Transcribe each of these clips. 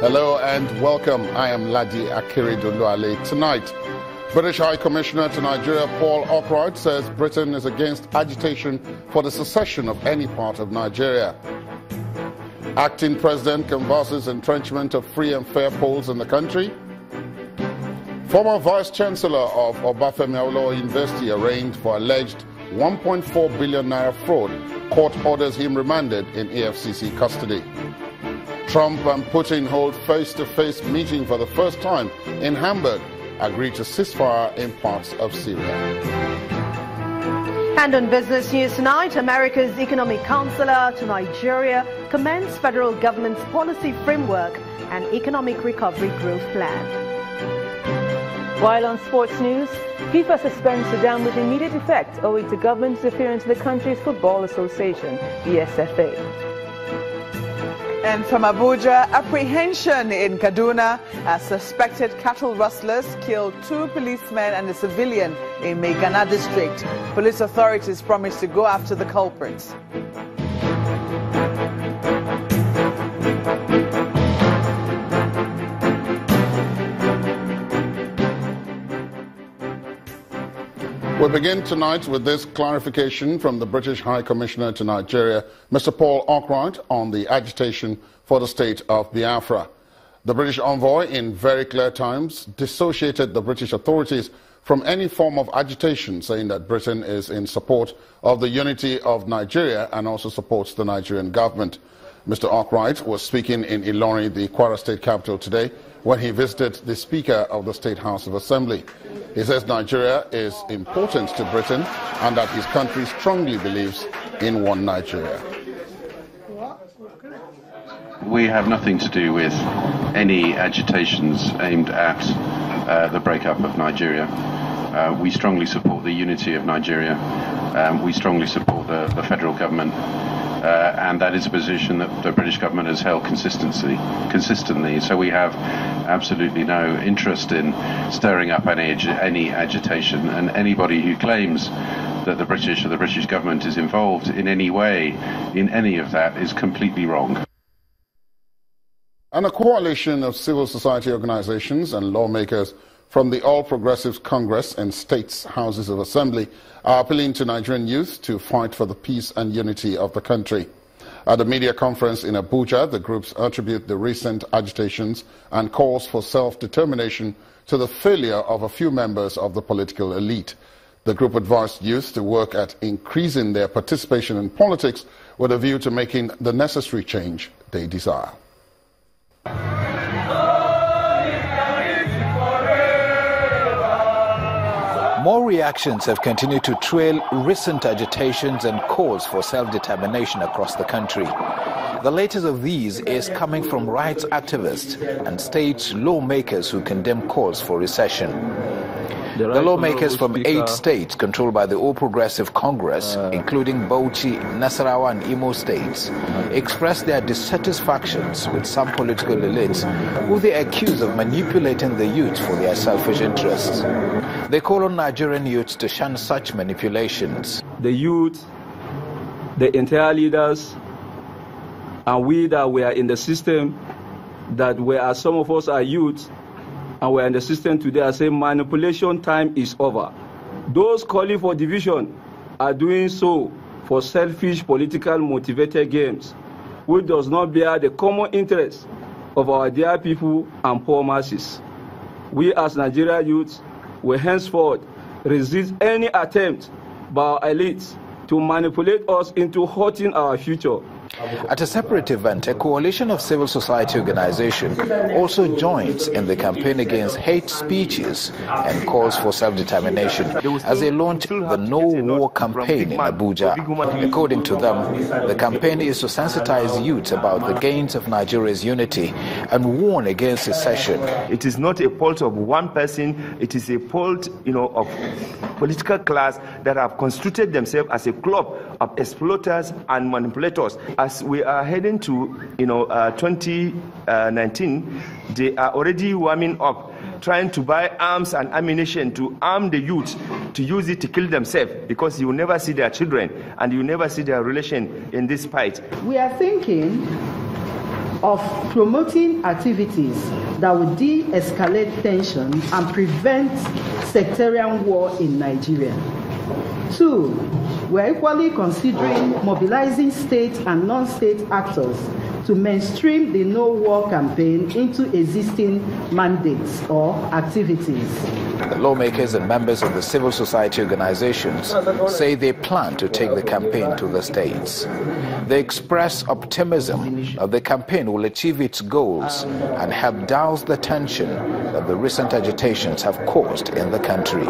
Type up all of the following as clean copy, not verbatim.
Hello and welcome. I am Ladi Akiridoluale. Tonight, British High Commissioner to Nigeria Paul Arkwright says Britain is against agitation for the secession of any part of Nigeria. Acting President canvasses entrenchment of free and fair polls in the country. Former Vice Chancellor of Obafemi Awolowo University arraigned for alleged 1.4 billion naira fraud. Court orders him remanded in EFCC custody. Trump and Putin hold face-to-face meeting for the first time in Hamburg, agree to ceasefire in parts of Syria. And on business news tonight, America's economic counselor to Nigeria commends federal government's policy framework and economic recovery growth plan. While on sports news, FIFA suspends Sudan with immediate effect owing to government interference in the country's football association, the SFA. And from Abuja, apprehension in Kaduna as suspected cattle rustlers killed 2 policemen and a civilian in Maigana district. Police authorities promised to go after the culprits. We begin tonight with this clarification from the British High Commissioner to Nigeria, Mr. Paul Arkwright, on the agitation for the state of Biafra. The British envoy, in very clear terms, dissociated the British authorities from any form of agitation, saying that Britain is in support of the unity of Nigeria and also supports the Nigerian government. Mr. Arkwright was speaking in Ilorin, the Kwara State capital, today when he visited the Speaker of the State House of Assembly. He says Nigeria is important to Britain and that his country strongly believes in one Nigeria. We have nothing to do with any agitations aimed at the breakup of Nigeria. We strongly support the unity of Nigeria. We strongly support the federal government. And that is a position that the British government has held consistently. So we have absolutely no interest in stirring up any agitation, and anybody who claims that the British or the British government is involved in any way in any of that is completely wrong. And a coalition of civil society organizations and lawmakers from the All Progressives Congress and states' houses of assembly are appealing to Nigerian youth to fight for the peace and unity of the country. At a media conference in Abuja, the groups attribute the recent agitations and calls for self-determination to the failure of a few members of the political elite. The group advised youth to work at increasing their participation in politics with a view to making the necessary change they desire. More reactions have continued to trail recent agitations and calls for self-determination across the country. The latest of these is coming from rights activists and state lawmakers who condemn calls for recession. The lawmakers from 8 states controlled by the All Progressive Congress, including Bauchi, Nasarawa and Imo states, expressed their dissatisfactions with some political elites who they accuse of manipulating the youth for their selfish interests. They call on Nigerian youths to shun such manipulations. The youth, the entire leaders, and we that were in the system, some of us are youth, and we're in the system today, are saying manipulation time is over. Those calling for division are doing so for selfish, political motivated games, which does not bear the common interest of our dear people and poor masses. We as Nigerian youths will henceforth resist any attempt by our elites to manipulate us into hurting our future. At a separate event, a coalition of civil society organizations also joins in the campaign against hate speeches and calls for self-determination as they launch the No War campaign in Abuja. According to them, the campaign is to sensitize youth about the gains of Nigeria's unity and warn against secession. It is not a fault of one person, it is a fault, of political class that have constituted themselves as a club of exploiters and manipulators. As we are heading to 2019, they are already warming up, trying to buy arms and ammunition to arm the youth to use it to kill themselves, because you will never see their children and you will never see their relation in this fight. We are thinking of promoting activities that will de-escalate tension and prevent sectarian war in Nigeria. 2, we're equally considering mobilizing state and non-state actors to mainstream the No War campaign into existing mandates or activities. The lawmakers and members of the civil society organizations say they plan to take the campaign to the states. They express optimism that the campaign will achieve its goals and help douse the tension that the recent agitations have caused in the country.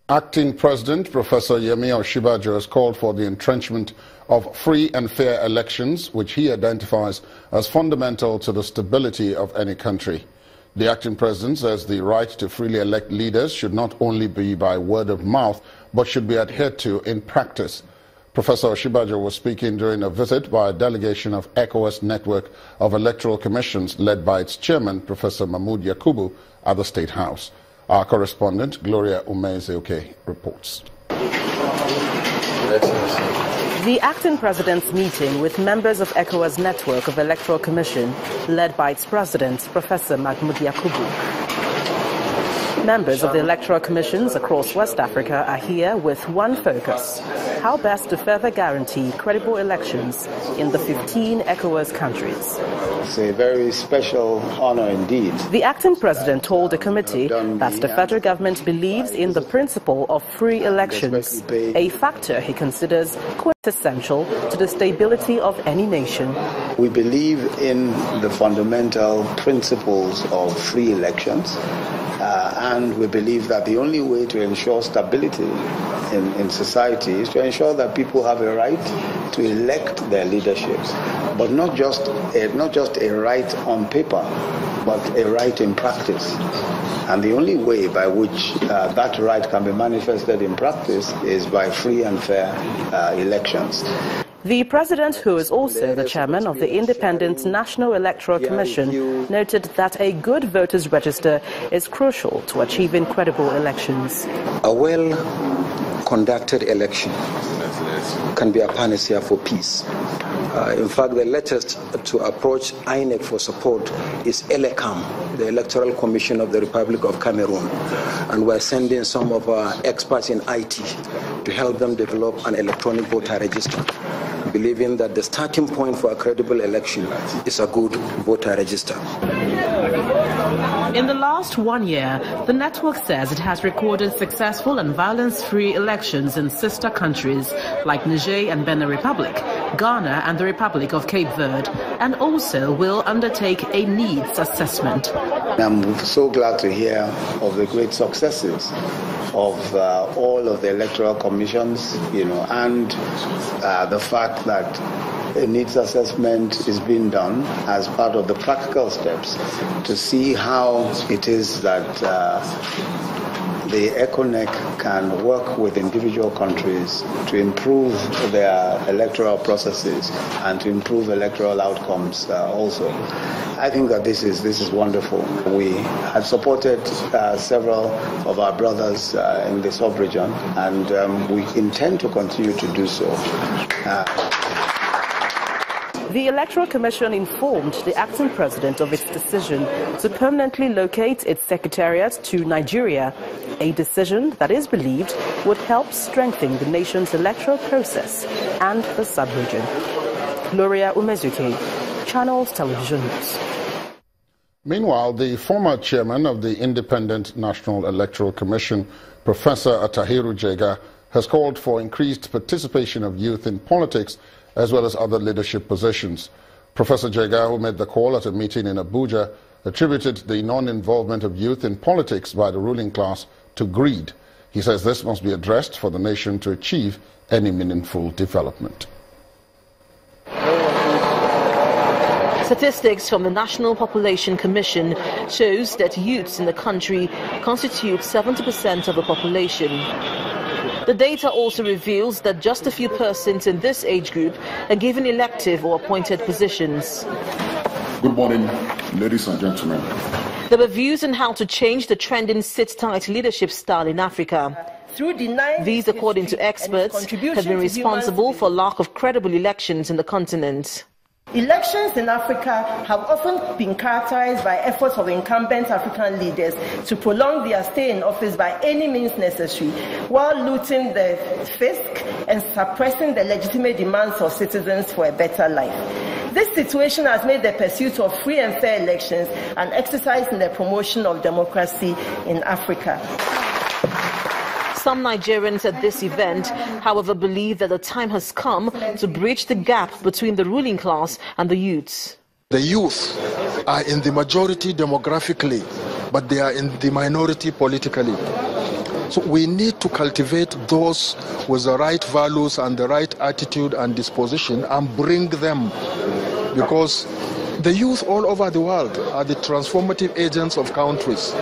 Acting President Professor Yemi Osinbajo has called for the entrenchment of free and fair elections, which he identifies as fundamental to the stability of any country. The acting president says the right to freely elect leaders should not only be by word of mouth, but should be adhered to in practice. Professor Osinbajo was speaking during a visit by a delegation of ECOWAS network of electoral commissions led by its chairman, Professor Mahmoud Yakubu, at the State House. Our correspondent, Gloria Umezeoke, reports. The acting president's meeting with members of ECOWAS network of electoral commission led by its president, Professor Mahmoud Yakubu. Members of the electoral commissions across West Africa are here with one focus: how best to further guarantee credible elections in the 15 ECOWAS countries. It's a very special honor indeed. The acting president told the committee that the federal government believes in the principle of free elections, a factor he considers quintessential to the stability of any nation. We believe in the fundamental principles of free elections. And we believe that the only way to ensure stability in society is to ensure that people have a right to elect their leaderships, but not just a right on paper, but a right in practice. And the only way by which that right can be manifested in practice is by free and fair elections. The president, who is also the chairman of the Independent National Electoral Commission, noted that a good voters' register is crucial to achieving credible elections. A well-conducted election can be a panacea for peace. In fact, the latest to approach INEC for support is ELECAM, the Electoral Commission of the Republic of Cameroon. And we're sending some of our experts in IT to help them develop an electronic voter register, believing that the starting point for a credible election is a good voter register. In the last 1 year, the network says it has recorded successful and violence-free elections in sister countries like Niger and Benin Republic, Ghana and the Republic of Cape Verde, and also will undertake a needs assessment. I'm so glad to hear of the great successes of all of the electoral commissions, and the fact that a needs assessment is being done as part of the practical steps to see how it is that the ECONEC can work with individual countries to improve their electoral processes and to improve electoral outcomes also. I think that this is wonderful. We have supported several of our brothers in the sub-region, and we intend to continue to do so. The Electoral Commission informed the acting president of its decision to permanently locate its secretariat to Nigeria, a decision that is believed would help strengthen the nation's electoral process and the sub-region. Gloria Umezuke, Channels Television News. Meanwhile, the former chairman of the Independent National Electoral Commission, Professor Atahiru Jega, has called for increased participation of youth in politics as well as other leadership positions. Professor Jega, who made the call at a meeting in Abuja, attributed the non-involvement of youth in politics by the ruling class to greed. He says this must be addressed for the nation to achieve any meaningful development. Statistics from the National Population Commission shows that youths in the country constitute 70% of the population. The data also reveals that just a few persons in this age group are given elective or appointed positions. Good morning, ladies and gentlemen. There were views on how to change the trending sit-tight leadership style in Africa. These, according to experts, have been responsible for lack of credible elections in the continent. Elections in Africa have often been characterized by efforts of incumbent African leaders to prolong their stay in office by any means necessary, while looting the fisc and suppressing the legitimate demands of citizens for a better life. This situation has made the pursuit of free and fair elections an exercise in the promotion of democracy in Africa. Some Nigerians at this event, however, believe that the time has come to bridge the gap between the ruling class and the youths. The youth are in the majority demographically, but they are in the minority politically. So we need to cultivate those with the right values and the right attitude and disposition and bring them, because the youth all over the world are the transformative agents of countries.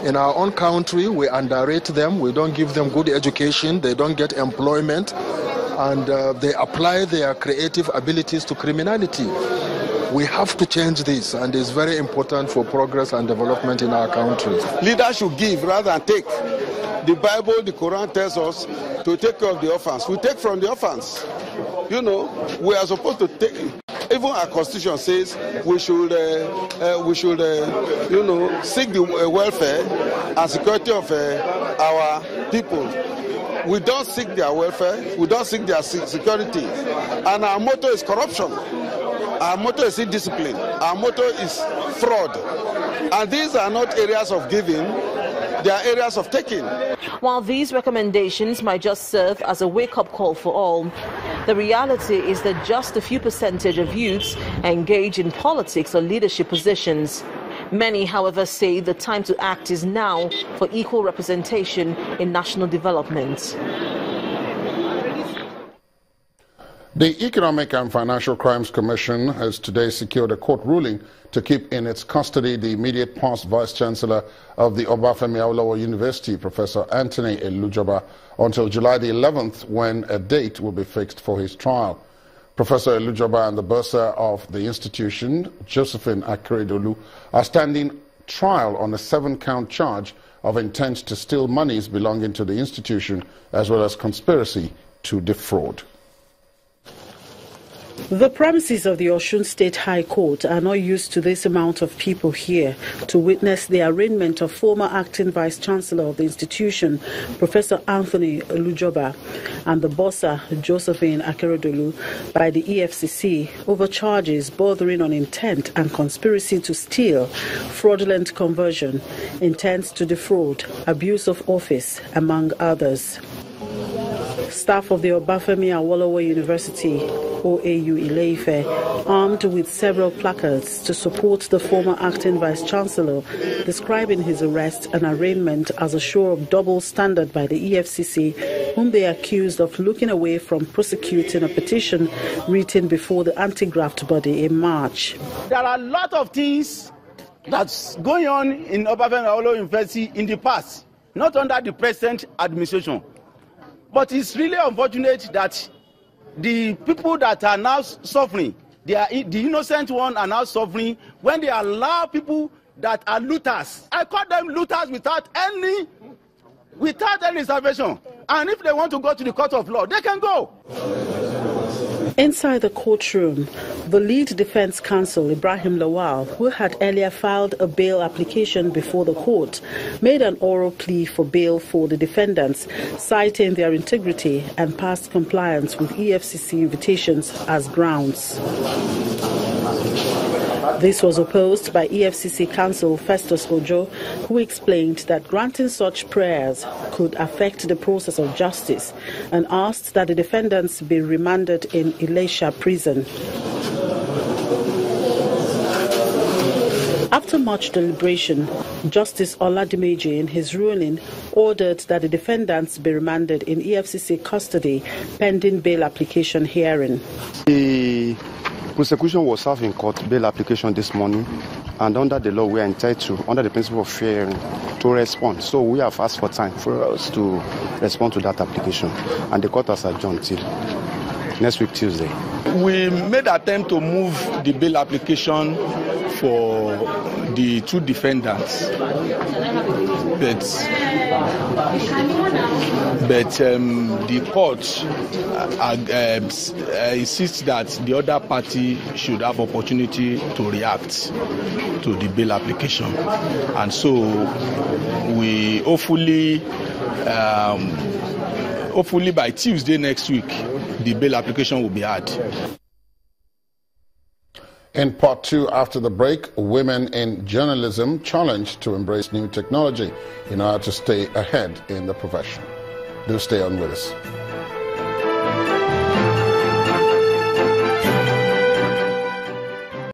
In our own country, we underrate them, we don't give them good education, they don't get employment, and they apply their creative abilities to criminality. We have to change this, and it's very important for progress and development in our country. Leaders should give rather than take. The Bible, the Quran tells us to take care of the orphans. We take from the orphans. You know, we are supposed to take. Even our constitution says we should seek the welfare and security of our people. We don't seek their welfare. We don't seek their security. And our motto is corruption. Our motto is indiscipline. Our motto is fraud. And these are not areas of giving. They are areas of taking. While these recommendations might just serve as a wake-up call for all, the reality is that just a few percentage of youths engage in politics or leadership positions. Many, however, say the time to act is now for equal representation in national development. The Economic and Financial Crimes Commission has today secured a court ruling to keep in its custody the immediate past Vice-Chancellor of the Obafemi Awolowo University, Professor Anthony Elujoba, until July the 11th, when a date will be fixed for his trial. Professor Elujoba and the bursar of the institution, Josephine Akeredolu, are standing trial on a 7-count charge of intent to steal monies belonging to the institution, as well as conspiracy to defraud. The premises of the Osun State High Court are not used to this amount of people here to witness the arraignment of former acting Vice-Chancellor of the institution, Professor Anthony Elujoba, and the bursar, Josephine Akeredolu, by the EFCC over charges bordering on intent and conspiracy to steal, fraudulent conversion, intent to defraud, abuse of office, among others. Staff of the Obafemi Awolowo University, OAU Ile-Ife, armed with several placards to support the former acting Vice-Chancellor, describing his arrest and arraignment as a show of double standard by the EFCC, whom they accused of looking away from prosecuting a petition written before the anti-graft body in March. There are a lot of things that's going on in Obafemi Awolowo University in the past, not under the present administration. But it's really unfortunate that the people that are now suffering, the innocent ones are now suffering when they allow people that are looters. I call them looters without any salvation. And if they want to go to the court of law, they can go. Inside the courtroom, the lead defense counsel, Ibrahim Lawal, who had earlier filed a bail application before the court, made an oral plea for bail for the defendants, citing their integrity and past compliance with EFCC invitations as grounds. This was opposed by EFCC counsel Festus Ojo, who explained that granting such prayers could affect the process of justice and asked that the defendants be remanded in Ilesha prison. After much deliberation, Justice Oladimeji, in his ruling, ordered that the defendants be remanded in EFCC custody pending bail application hearing. The prosecution was served in court bail application this morning, and under the law we are entitled, under the principle of fair hearing, to respond. So we have asked for time for us to respond to that application, and the court has adjourned till next week Tuesday. we made an attempt to move the bail application for the two defendants, but the court insists that the other party should have opportunity to react to the bail application, and so we hopefully by Tuesday next week the bail application will be had. In part two, after the break, women in journalism challenged to embrace new technology in order to stay ahead in the profession. Do stay on with us.